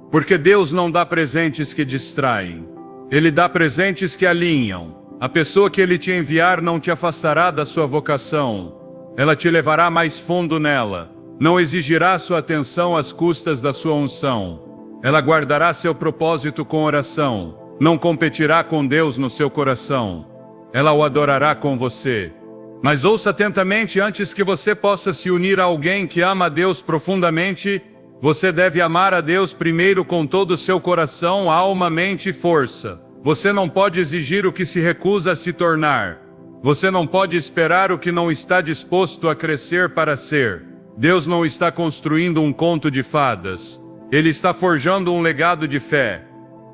Speaker 1: porque Deus não dá presentes que distraem. Ele dá presentes que alinham. A pessoa que Ele te enviar não te afastará da sua vocação. Ela te levará mais fundo nela. Não exigirá sua atenção às custas da sua unção. Ela guardará seu propósito com oração. Não competirá com Deus no seu coração. Ela o adorará com você. Mas ouça atentamente, antes que você possa se unir a alguém que ama a Deus profundamente, você deve amar a Deus primeiro com todo o seu coração, alma, mente e força. Você não pode exigir o que se recusa a se tornar. Você não pode esperar o que não está disposto a crescer para ser. Deus não está construindo um conto de fadas. Ele está forjando um legado de fé.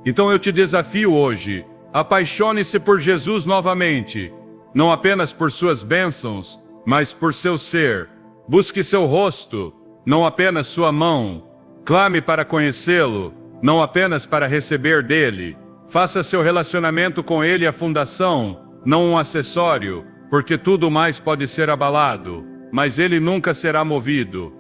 Speaker 1: Então eu te desafio hoje, apaixone-se por Jesus novamente. Não apenas por suas bênçãos, mas por seu ser. Busque seu rosto, não apenas sua mão. Clame para conhecê-lo, não apenas para receber dele. Faça seu relacionamento com ele a fundação, não um acessório, porque tudo mais pode ser abalado, mas ele nunca será movido.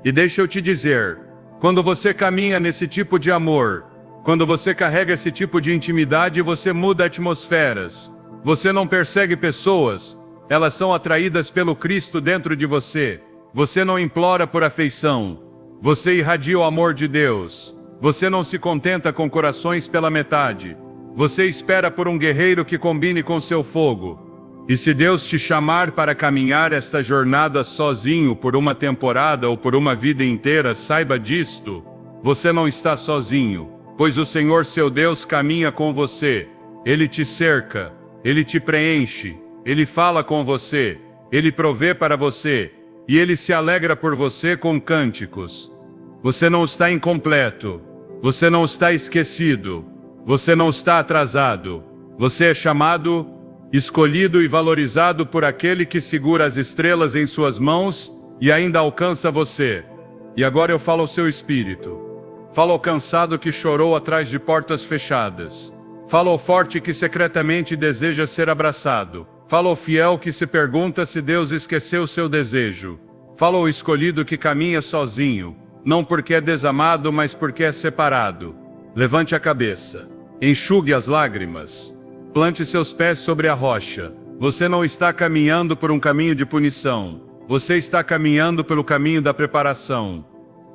Speaker 1: E deixa eu te dizer, quando você caminha nesse tipo de amor, quando você carrega esse tipo de intimidade, você muda atmosferas. Você não persegue pessoas, elas são atraídas pelo Cristo dentro de você. Você não implora por afeição, Você irradia o amor de Deus. Você não se contenta com corações pela metade. Você espera por um guerreiro que combine com seu fogo. E se Deus te chamar para caminhar esta jornada sozinho por uma temporada ou por uma vida inteira, saiba disto: você não está sozinho, pois o Senhor seu Deus caminha com você. Ele te cerca, Ele te preenche, Ele fala com você, Ele provê para você, e Ele se alegra por você com cânticos. Você não está incompleto, você não está esquecido, você não está atrasado. Você é chamado, escolhido e valorizado por aquele que segura as estrelas em suas mãos e ainda alcança você. E agora eu falo ao seu espírito. Falo ao cansado que chorou atrás de portas fechadas. Falo ao forte que secretamente deseja ser abraçado. Falo ao fiel que se pergunta se Deus esqueceu seu desejo. Falo ao escolhido que caminha sozinho, não porque é desamado, mas porque é separado. Levante a cabeça, enxugue as lágrimas, plante seus pés sobre a rocha. Você não está caminhando por um caminho de punição, você está caminhando pelo caminho da preparação.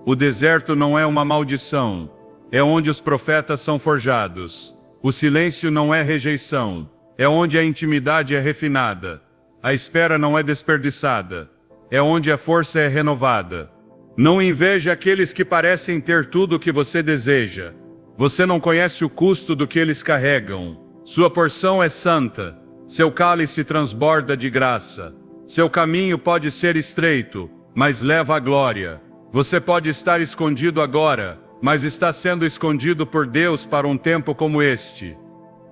Speaker 1: O deserto não é uma maldição, é onde os profetas são forjados. O silêncio não é rejeição, é onde a intimidade é refinada. A espera não é desperdiçada, é onde a força é renovada. Não inveje aqueles que parecem ter tudo o que você deseja. Você não conhece o custo do que eles carregam. Sua porção é santa, seu cálice transborda de graça. Seu caminho pode ser estreito, mas leva à glória. Você pode estar escondido agora, mas está sendo escondido por Deus para um tempo como este.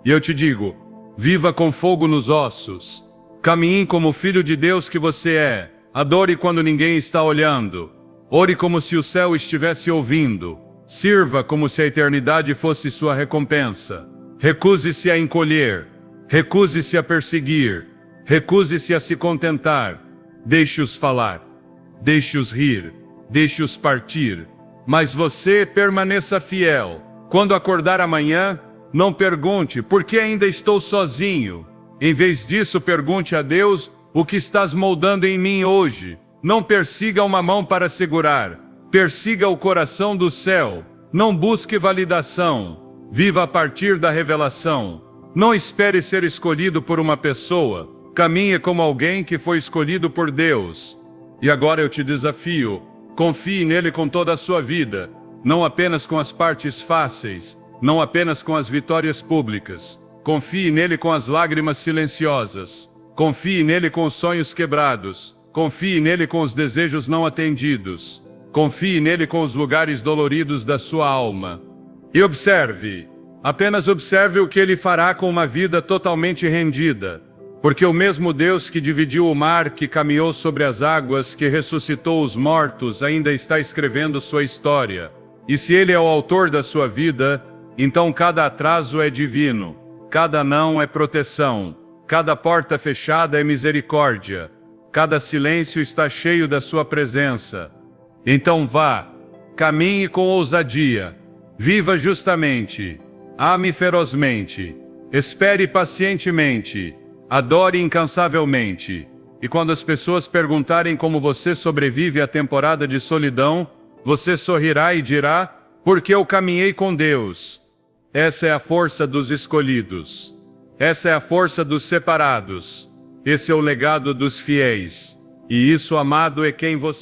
Speaker 1: E eu te digo, viva com fogo nos ossos. Caminhe como o filho de Deus que você é. Adore quando ninguém está olhando. Ore como se o céu estivesse ouvindo. Sirva como se a eternidade fosse sua recompensa. Recuse-se a encolher. Recuse-se a perseguir. Recuse-se a se contentar. Deixe-os falar. Deixe-os rir. Deixe-os partir. Mas você permaneça fiel. Quando acordar amanhã, não pergunte: por que ainda estou sozinho? Em vez disso, pergunte a Deus: o que estás moldando em mim hoje? Não persiga uma mão para segurar. Persiga o coração do céu. Não busque validação. Viva a partir da revelação. Não espere ser escolhido por uma pessoa. Caminhe como alguém que foi escolhido por Deus. E agora eu te desafio. Confie nele com toda a sua vida, não apenas com as partes fáceis, não apenas com as vitórias públicas. Confie nele com as lágrimas silenciosas. Confie nele com os sonhos quebrados. Confie nele com os desejos não atendidos. Confie nele com os lugares doloridos da sua alma. E observe, apenas observe o que ele fará com uma vida totalmente rendida. Porque o mesmo Deus que dividiu o mar, que caminhou sobre as águas, que ressuscitou os mortos, ainda está escrevendo sua história. E se Ele é o autor da sua vida, então cada atraso é divino, cada não é proteção, cada porta fechada é misericórdia, cada silêncio está cheio da sua presença. Então vá, caminhe com ousadia, viva justamente, ame ferozmente, espere pacientemente, adore incansavelmente. E quando as pessoas perguntarem como você sobrevive à temporada de solidão, você sorrirá e dirá: porque eu caminhei com Deus. Essa é a força dos escolhidos. Essa é a força dos separados. Esse é o legado dos fiéis. E isso, amado, é quem você